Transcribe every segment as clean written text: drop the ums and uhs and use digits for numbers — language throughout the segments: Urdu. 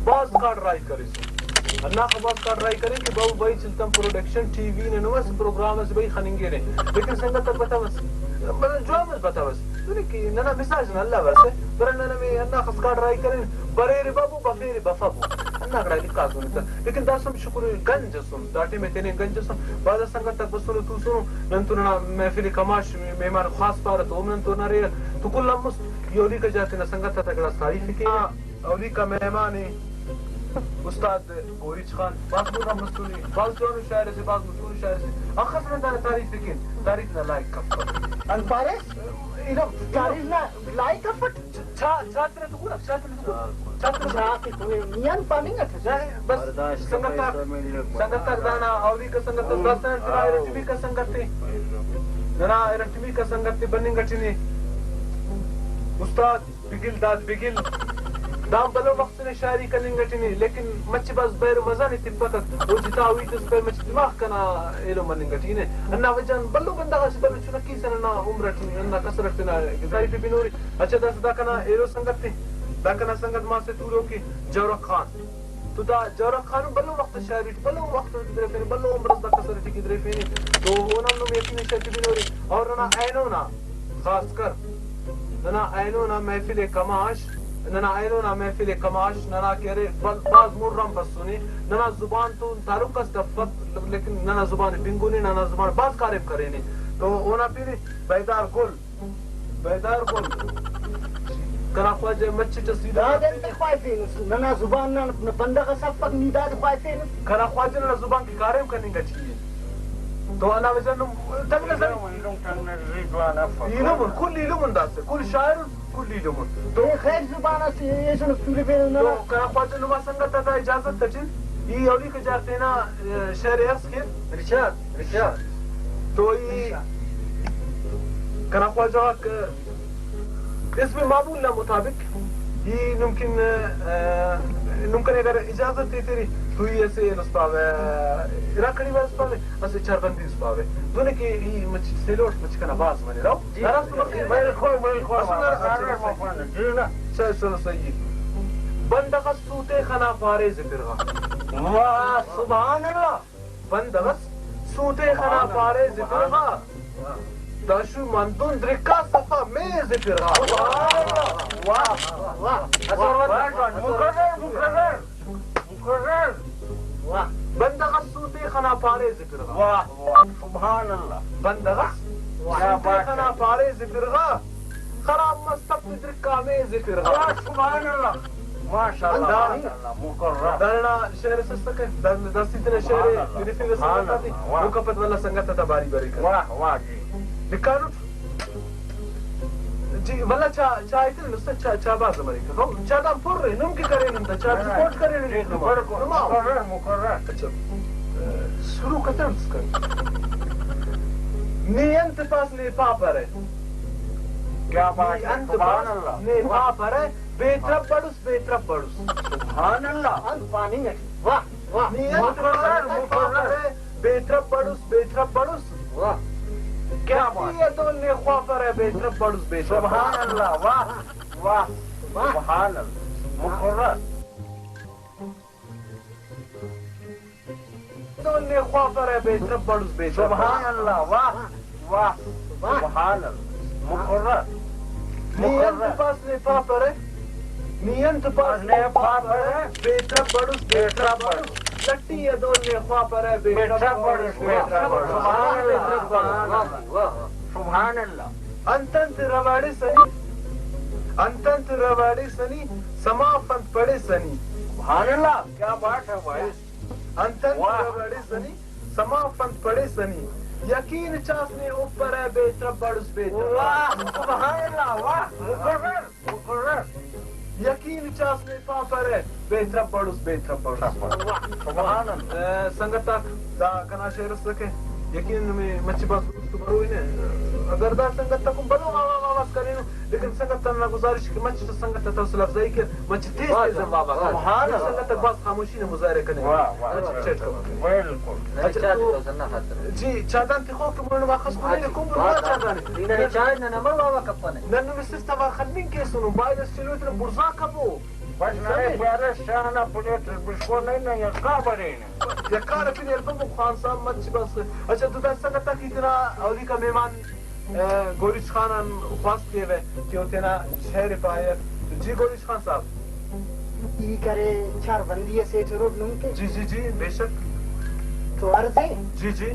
باز کار رائی کرے سو اللہ کا باز کار رائی کرے کہ باو بھائی چلتا پروڈکشن ٹی وی نے نوس پروگرام سے بھائی خننگے نے لیکن سنگت تک بتا بس جو مس بتا بس تو کہ نہ مساج نہ اللہ ورسے برن نہ میں اللہ خس کار رائی کرے برے ربابو بفیر بفابو اللہ کڑا لکھا سو لیکن داسم شکر گنج سن داٹی میں تینے گنج سن بعد سنگت تک بسو تو سو ننتو نہ محفل کماش مہمان خاص پارت او ننتو نہ رے تو کل مس یولی کا جاتے نہ سنگت تک کڑا تعریف کی اولی کا مہمان ہے استاد گوریچ خان باز نور مستوری باز جون شاعر سے باز مشہور شاعر سے اخص میں تعریف کی تاریخ نہ لائق کپ ان پارس اینا تاریخ نہ لائق کپ چھاتر تو پورا چھاتر چھاتر تو میان پانی ہے بس سنگت دانا اولی کا سنگت بس ترا رٹمی کا سنگت نرا رٹمی کا سنگت بننگ گٹنی استاد بگل داد بگل دام بلو وقت نے شاعری کرنگ گٹنی لیکن مچ بس بیر مزہ نہیں تپکت وہ جتا ہوئی تو اس پر مچ دماغ کنا ایلو مننگ گٹی نے انا وجن بلو بندہ اس پر چنا کی سننا عمر ٹنی انا کسرت نہ تعریف بنوری اچھا دس دا کنا ایلو سنگت تے دا کنا سنگت ما سے تورو کی جورق خان تو دا جورق خان بلو وقت شاعری بلو وقت در پھر بلو عمر دا کسرت کی در پھر تو انہاں نو یقین شت بنوری اور نا اینو نا خاص کر نا اینو نا محفل کماش ننا ایرونا محفل کماش ننا کہرے باز مرم بسونی ننا زبان تو تعلق اس دفت لیکن ننا زبان بنگونی ننا زبان باز کارب کرینی تو اونا پیری بیدار گل کنا خواجہ مچ چسیدہ دادن تے خواہفینس ننا زبان نہ بندہ صفق نیداد خواہفینس کنا خواجہ ننا زبان کی کارب کرنی گا چاہیے تو انا وجن تک نظر ایلومن کل ایلومن داستے کل شاعر کل ایلومن تو خیر زبان سے یہ سن فلپین تو کنا خواجہ نما سنگت تا اجازت تچن یہ اولی کے جاتے نا شہر ارس کے رشاد تو یہ کنا خواجہ اس میں معمول نہ مطابق یہ ممکن اگر اجازت دی تیری تو یہ ایسے نسپاوے راکڑی میں نسپاوے اسے چربندی نسپاوے تو نے کہ یہ مچ سیلوٹ مچ کنا باز منے راو نراس میں کھول چلو صحیح بندغس سوتے خنا فارز فرغا واہ سبحان اللہ بندغس سوتے خنا فارز فرغا داشو مندون درکا صفا میز فرغا واہ بندغس سوتے خنا فارز فرغا واہ سبحان اللہ بندغس سوتے خنا فارز فرغا خراب مستب درکا میز فرغا سبحان اللہ ماشاءاللہ مقرر دارنا شعر سستکے دستی تنے شعر یونیفی میں سنگتا تھی مکفت والا سنگتا تھا باری باری کر واہ جی لکھانو جی والا چاہی تھی نستا چاہ باز ہماری کر چاہ دام پور رہے نم کی کرے نمتا چاہ سپورٹ کرے نمتا مقرر اچھا شروع کتا ہم سکر نیانت پاس نیپا پر ہے کیا بات ہے سبحان اللہ نیپا پر ہے بیترب بڑوس سبحان اللہ ان پانی ہے واہ نیانت پاس ہے بیترب بڑوس واہ کیا یہ تو نے خوافر ہے بیترب بڑوس سبحان اللہ واہ سبحان اللہ مقرر تو نے خوافر ہے بیترب بڑوس سبحان اللہ واہ سبحان اللہ مقرر نیانت پاس نیپا پر ہے نیانت پاس نیپا پر ہے بیترب بڑوس لٹی یہ دو نے خوافر ہے بیترب بڑوس سبحان اللہ انتنت رواڑی سنی سما فنت پڑے سنی سبحان اللہ کیا بات ہے بھائی انتنت رواڑی سنی سما فنت پڑے سنی یقین چاسنے اوپر ہے بیترب بڑوس واہ سبحان اللہ واہ مقرر یقین چاسنے پاپر ہے بیترب بڑوس سبحان اللہ سنگتا دا کنا شعر سکے یقین میں مچی باز تو بروئی نے اگر دا سنگتا کم بلو آواز کریں لیکن سنگتا نہ گزارش کہ مچی تو سنگتا توصل افزائی کہ مچی تیز آواز سبحان اللہ سنگتا باز خاموشی نے مظاہرے کرنے جی چادان تی خوک مرن واقص کنی کم بروا چادانی دینا چاہد نہ نمر بابا کپنے ننو مسستا واخنین کے سنو باید اس چلویت نے برزا کپو Başına böyle şahına puliyatır bişkonayla yakka barine. یکار پھر البم خان صاحب مچ بس اچھا تو دس سکتا کہ اتنا اولی کا مہمان گورش خان خواست کیے ہوئے کہ اتنا شہر پائے جی گورش خان صاحب ای کرے چار بندی سے روڈ نم کے جی جی جی بے شک تو عرض ہے جی جی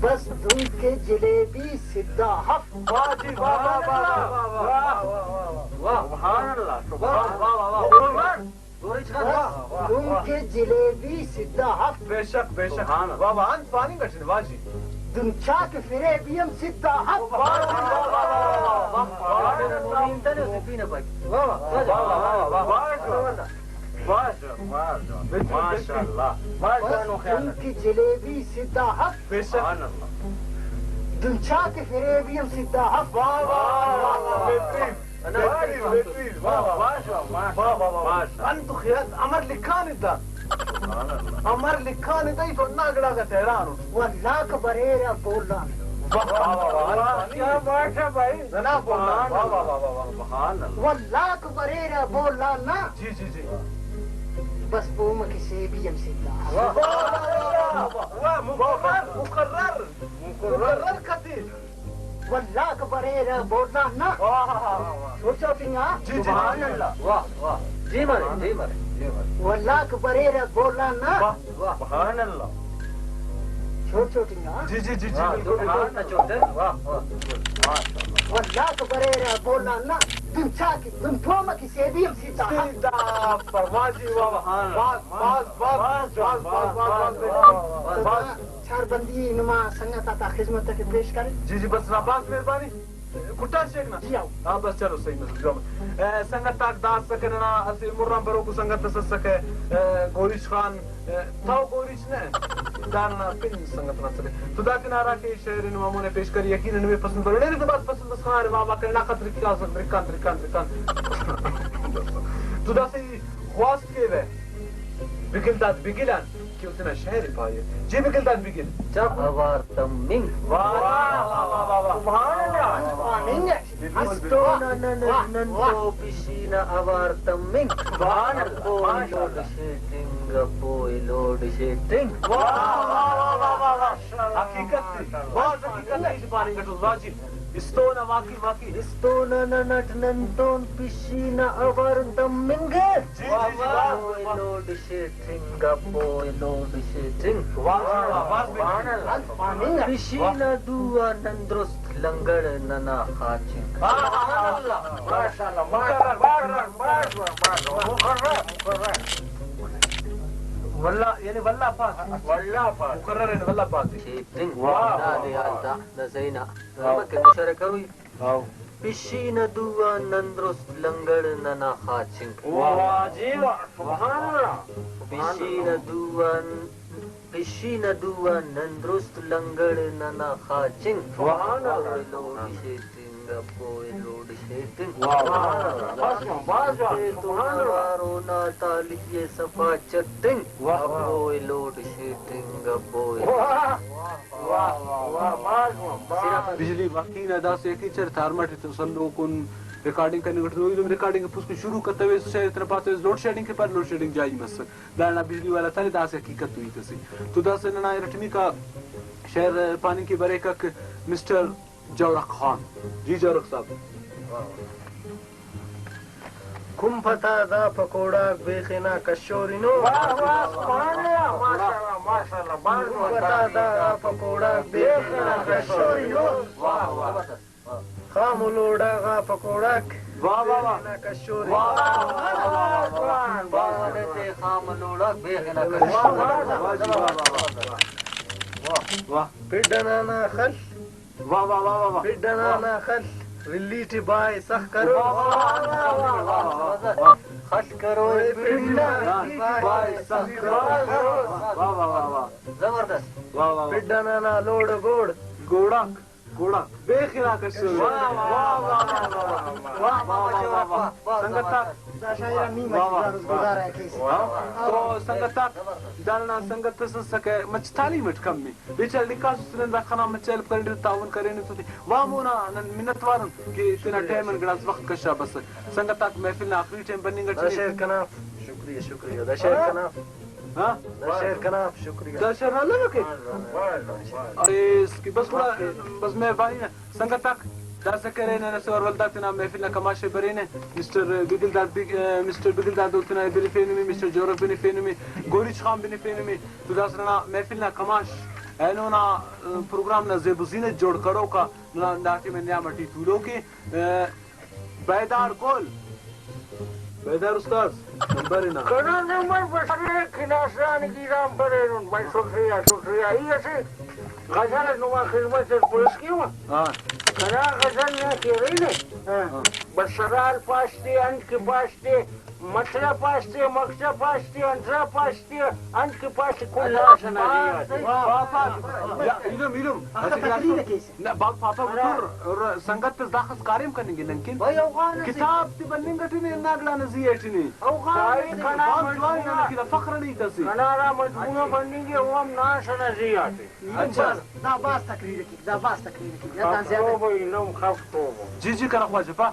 بس دھن کے جلیبی سدھا حق واہ جی واہ واہ واہ واہ واہ واہ سبحان اللہ واہ واہ واہ بس دھن کے جلیبی سدھا حق بے شک بے شک واہ واہ انت پانی گٹن واہ جی دن چاک فرے بیم سدھا حق واہ جی واہ واہ واہ ماشاء اللہ بس دھن کی جلیبی سدھا حق بے شک دن چاک فرے بیم سدھا حق واہ واہ واہ بہترین بہترین واہ واہ واہ واہ واہ انت خیال امر لکھان تھا امر لکھان تھا تو ناگڑا کا تہران واللہ کا بریرا بولا واہ واہ واہ کیا بات ہے بھائی جناب بولنا واہ واہ واہ واہ سبحان اللہ واللہ کا بریرا بولا نا جی جی جی بس بوم کسی بیم سدھا حق واہ مقرر مقرر مقرر کتیر واللہ کا بریرا بولا نا سوچو تنگا جی جی سبحان اللہ واہ واہ جی مارے جی مارے واللہ کا بریرا بولا نا سبحان اللہ سوچو تنگا جی جی جی جی واللہ کا بریرا بولا نا دن چاکی دن پوما کسی بیم سدھا حق سیدھا پروازی واہ واہ باز باز باز باز باز باز چار بندی نما سنگت آتا خدمت کے پیش کرے جی جی بس ناباز مہربانی کٹا شیک نا جی آؤ ہاں بس چلو صحیح میں جو سنگت تاک داس سکے نا اسی مرام برو کو سنگت تس سکے گوریش خان تاو گوریش نے دارنا پن سنگت نہ سکے تو دا کنارا کے شہر نماموں نے پیش کری یقیناً میں پسند کرو لیکن تو بات پسند بس خان بابا کرنا خطر کی آسان رکان تو دا سے خواست کے وے بگل داد بگلان کہ اتنا شہر پائے جی بگل داد بگل جب اوار تمنگ واہ واہ واہ واہ واہ سبحان اللہ ننتو پشینا اوار تمنگ سبحان اللہ لوڈ شیٹنگ بوئی لوڈ شیٹنگ واہ واہ واہ واہ واہ حقیقت تھی بہت حقیقت ہے پانی کا واجب استونا واقعی واقعی استونا ننٹ ننتون پشینا اوار تمنگ بوئی لوڈ شیٹنگ بوئی لوڈ شیٹنگ پشینا دوا نندرست لنگڑ ننا خاچنگ واللہ یعنی واللہ پاک مقرر ہے واللہ پاک شیٹنگ نادی آلتا نزینا مکہ مشارکہ ہوئی پشینا دوا نندرست لنگڑ ننا خاچنگ پشینا دوا نندرست لنگڑ ننا خاچنگ لوڈ شیٹنگ بوئی لوڈ شیٹنگ تمہارو ناتالی یہ صفا چٹنگ بوئی لوڈ شیٹنگ بوئی بجلی واقعی ندا سے ایک چر تھارمٹ تسلو کن ریکارڈنگ کرنے کو تو ریکارڈنگ اس کو شروع کرتے ہوئے سے اتنا پاتے لوڈ شیڈنگ کے پر لوڈ شیڈنگ جائز مس دانا بجلی والا تھا دا سے حقیقت ہوئی تھی تو دا سے ننا رٹمی کا شہر پانی کی بریکک مسٹر جورق خان جی جورق صاحب کم پتا دا پکوڑا بیخینا کشورینو پتا دا پکوڑا بیخینا کشورینو خام لوڑا غا پکوڑاک واہ واہ واہ کشورینو خام لوڑا بیخینا واہ پڈنانا خل واہ واہ واہ واہ پڈنانا خل ریلیٹی بائی سخ کرو خش کرو زبردست پڈنانا لوڑ گوڑ گوڑک گوڑک بے خلا کشور سنگتا دا شاعر می مجبور گزار ہے کیسے تو سنگتا دالنا سنگت سکے مچ تعلیمت کم می بیچار لکاس سنن خنا مچل کرن تعاون کرین تو وامونا منت وارن کہ تنا ٹائم گلاس وقت کشا بس سنگتا محفل آخری ٹائم بننگ دا شعر کناف شکریہ شکریہ دا شعر کناف ہاں دا شعر کناف شکریہ دا شعر اللہ کے ارے اس کی بس بس میں بانی سنگتا دا سکرین نسور ولداتنا محفلنا کماشے برین مستر بگلداد دولتنا بنی فینومی مستر جورب بنی فینومی گوریچ خان بنی فینومی تو دا سرنا محفلنا کماش اینونا پروگرام نا زیب زینت جوڑ کرو کا ناٹی میں نیا مٹی تولو کی بیدار کول بیدار استاذ نمبرینا کنا نمبر بسرے کھناسان کی رام برینون بھائی شکریہ یہ سے غزل نما خدمت سے پولیس کیوں ہاں کنا غزل نہ کی رہی نے بسرال پاشتے انک پاشتے مسئلہ پاشتے مقصد پاشتے انسا پاشتے انک پاشتے کل ناسنا پاپا علم باغ پاپا بطور سنگت پس داخل کاریم کریں گے لیکن کتاب تی بننگ گٹنی ناگلا نزیٹنی باغ فخر نہیں تسی کنارا مجموعہ بننگ گے وہ ہم ناسنا زیادے اچھا دا باس تقریر کی دا باس تقریر کی دا زیادہ بھائی نم خفتو جی جی کرا خواجہ پا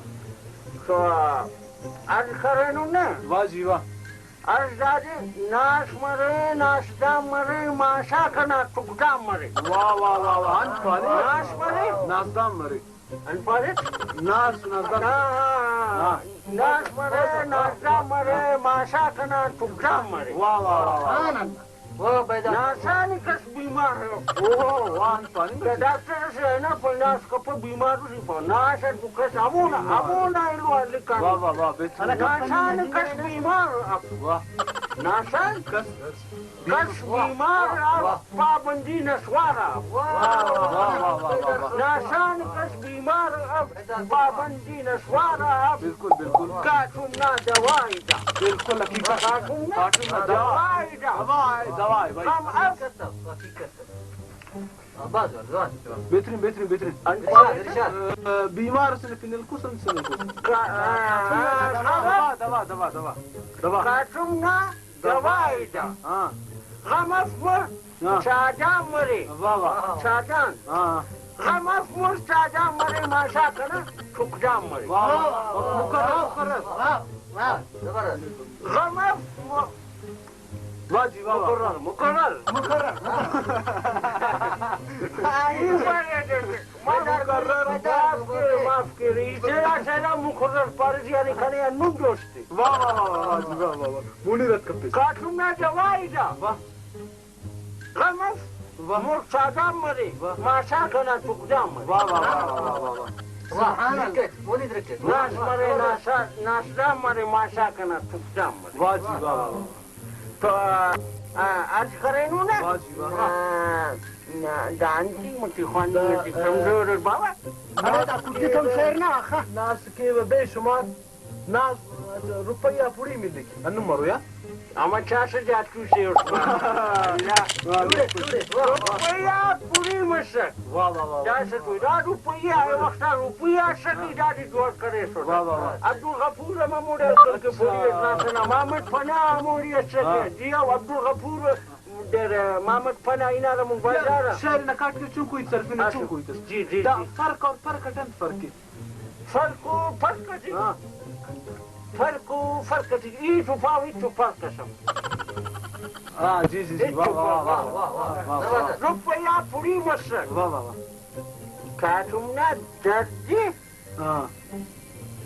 تو از کرنو نا واہ جی واہ از دادی ناس مرے ناشتا مرے ماشا کنا ٹکتا مرے واہ واہ واہ واہ انت پالے ناس مرے ناسدام مرے ان پارے ناس ناسدام ناس مرے ناشتا مرے ماشا کنا ٹکتا مرے واہ واہ واہ واہ وہ بیدار ناسانی کس بیمار ہے اوہ واہ انت پالے ڈاکٹر سے ہے نا پر ناس کا پر بیمار اسی پر ناس ہے تو کس امونا الو لکھا واہ واہ واہ بہتر ناسانی کس بیمار واہ ناسان کس کس بیمار پابندی نسوارا ناسان کس بیمار پابندی نسوارا بالکل بالکل کاتم نا دوائی دا بالکل حقیقت کاتم نا دوائی دا دوائی بھائی ہم اب بہترین بہترین بہترین ارشاد بیمار سے نکل کو سن سن کو دوا دوا دوا دوا کاتم نا دوائی دا ہاں غم افمر شادان مرے واہ واہ شادان ہاں غم افمر شادان مرے ماشا کنا ٹھکجان مرے واہ مقرر واہ زبردست غم افمر واہ جی واہ واہ مقرر معاف کری تیرا سینا مقرر پارزی یعنی کھنے انو جوشتے واہ واہ واہ واہ جی واہ واہ مونی رت کپے کاتم نا دوائی دا واہ غم افمر شادان مرے ماشا کنا ٹھکجان مرے واہ واہ واہ واہ واہ مونی درکت ناس مرے ناشدان مرے ماشا کنا ٹھکجان مرے واہ جی واہ واہ تو آج کرینو نا واہ جی واہ دانتی متی خواندی متی کمزور بابا ارے دا کچھ کم شعر نہ آخا ناس کے بے شمار ناس روپیہ پوری ملے گی انو مرو یا اما چاسا جات کیوں سے روپیہ پوری مسک واہ واہ واہ جاسا کوئی دا روپیہ ہے وقتا روپیہ سکی دادی دوار کرے سو واہ واہ واہ عبدالغفور اما موڑے کر کے پوری اتنا محمد پناہ موڑی سکے جیا عبدالغفور در محمد پناہ اینا را مبازارا شعر نکاٹ کے چون کوئی طرف نہیں چون کوئی طرف جی جی دا فرق اور فرق اٹن فرق فرق جی ہاں فرق جی ای تو پاوی تو فرق سم ہاں جی جی جی واہ واہ واہ واہ واہ روپیہ پوری مسک واہ واہ واہ کاتم نا دردی ہاں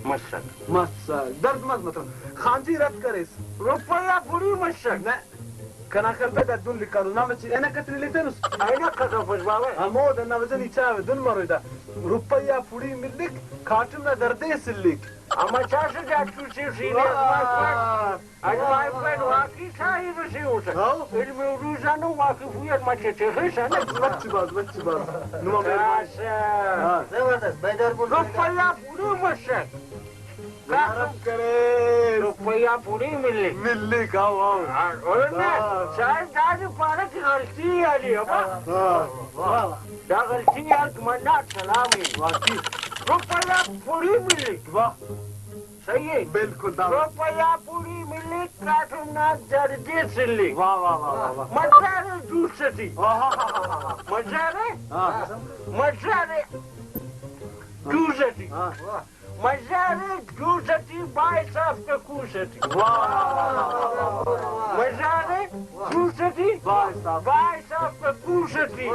مسک مست درد مت مطلب خانجی رد کرے روپیہ پوری مسک كان خلبت الدون لكارو نعمل انا كتري لتنس اين كتفش بابا امود انا وزني تشاف دون مريدا روبيا فوري ملك كاتمنا درديس الليك اما چاش جاتو سي ما اي ماي فريند واكي ساي بسيوس علم روزانو واكي فويت ما تشهش انا بس نو ما زبردست بیدار بول روپيا پوری مسك كاتم كريم روپيا پوری ملك ملك واو اولنا شاید دادی پارک غلطی علی ابا دا غلطی علی منات سلامی واقعي روپیہ پوری ملی واہ صحیح ہے بالکل دا روپیہ پوری ملی کاٹوں نہ جردی سلی واہ واہ واہ واہ مزارے دوسری واہ مزارے ہاں مزارے دوسری ہاں مزارے دوسری بائی صاحب کا کوستی واہ مزارے دوسری واہ صاحب بائی صاحب کا کوستی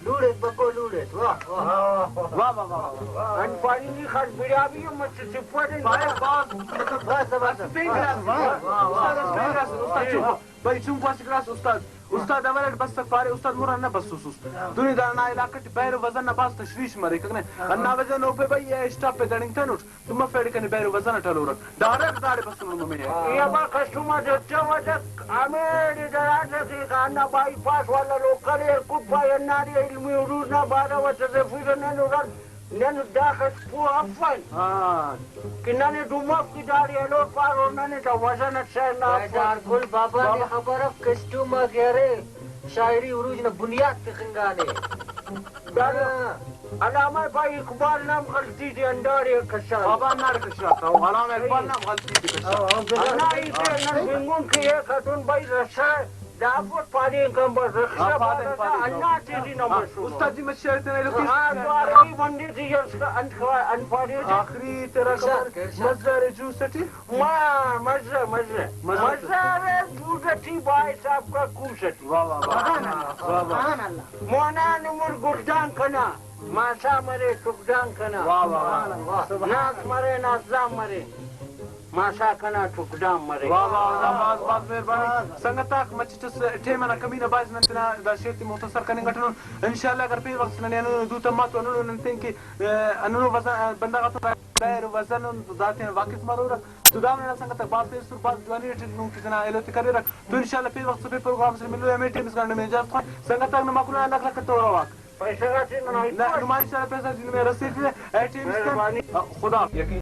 لوڑے بکو لوڑے واہ واہ واہ واہ واہ ان پانی نہیں خاص بڑا بھی ہے مجھ سے پڑھیں بھائی چون پاس کلاس استاد استاد اول بس پاره استاد مران نه بس سوس دونی دا نه علاقه بیر وزن نه باز تشویش مری کنه انا وزن او په بای اسټاپ په دنګ نوټ تم فېډ کنه بیر وزن ټلور ډایرکټ داړي بس نو مې یا با کسٹمر جو چوجا امیر درازه کی کانا بائی پاس والا لوکل کو پای ناری علمی روز نہ بارا وته فیر نه نور نن داخل پو افن ها کنه دوما کی داری لو پارو نه دا وزن سے نہ دار گل بابا نے خبر اف کسٹوما گرے شاعری عروج نے بنیاد تخنگانے علامہ بھائی اقبال نام غلطی دی انداری کشا بابا نار کشا تا علامه اقبال نام غلطی دي کشا انا ایسے نن بنگون کی ایک خاتون بھائی رسا دعوت پانی کم بس رخصا پاتا اللہ چیزی نمبر سو استاد جی مشورت نه لو ہاں تو عربی منڈی تھی اس کا انفاری آخری تیرا مزار جو سٹی مزار دوزتی بائی صاحب کا کوشتی واہ واہ واہ مونا نمر گردان کنا ماسا مرے ٹکدان کنا واہ واہ ناس مرے ناسدام مرے ماسا کنا ٹکدام مرے واہ واہ باز مهرباني څنګه مچ ټیم نه کمینه باز نن دا شیت مختصر کنه غټنو ان شاء الله اگر په وخت نه نه دوه تمات ونو نن تین کې انو وزن بندا غته بیر وزن ذاته واقف مرور تو دا نه څنګه ته باز په سر باز ځواني ټیک نو کې نه الوت کوي رک تو ان شاء الله په وخت په پروګرام سره ملو امې ټیم څنګه نه جاست څنګه ته نه ماکو نه لک لک تو راوک پیسے کا چیز نہیں نه نو ما ان شاء الله پیسې دې مې رسېږي ټیم خدا یقین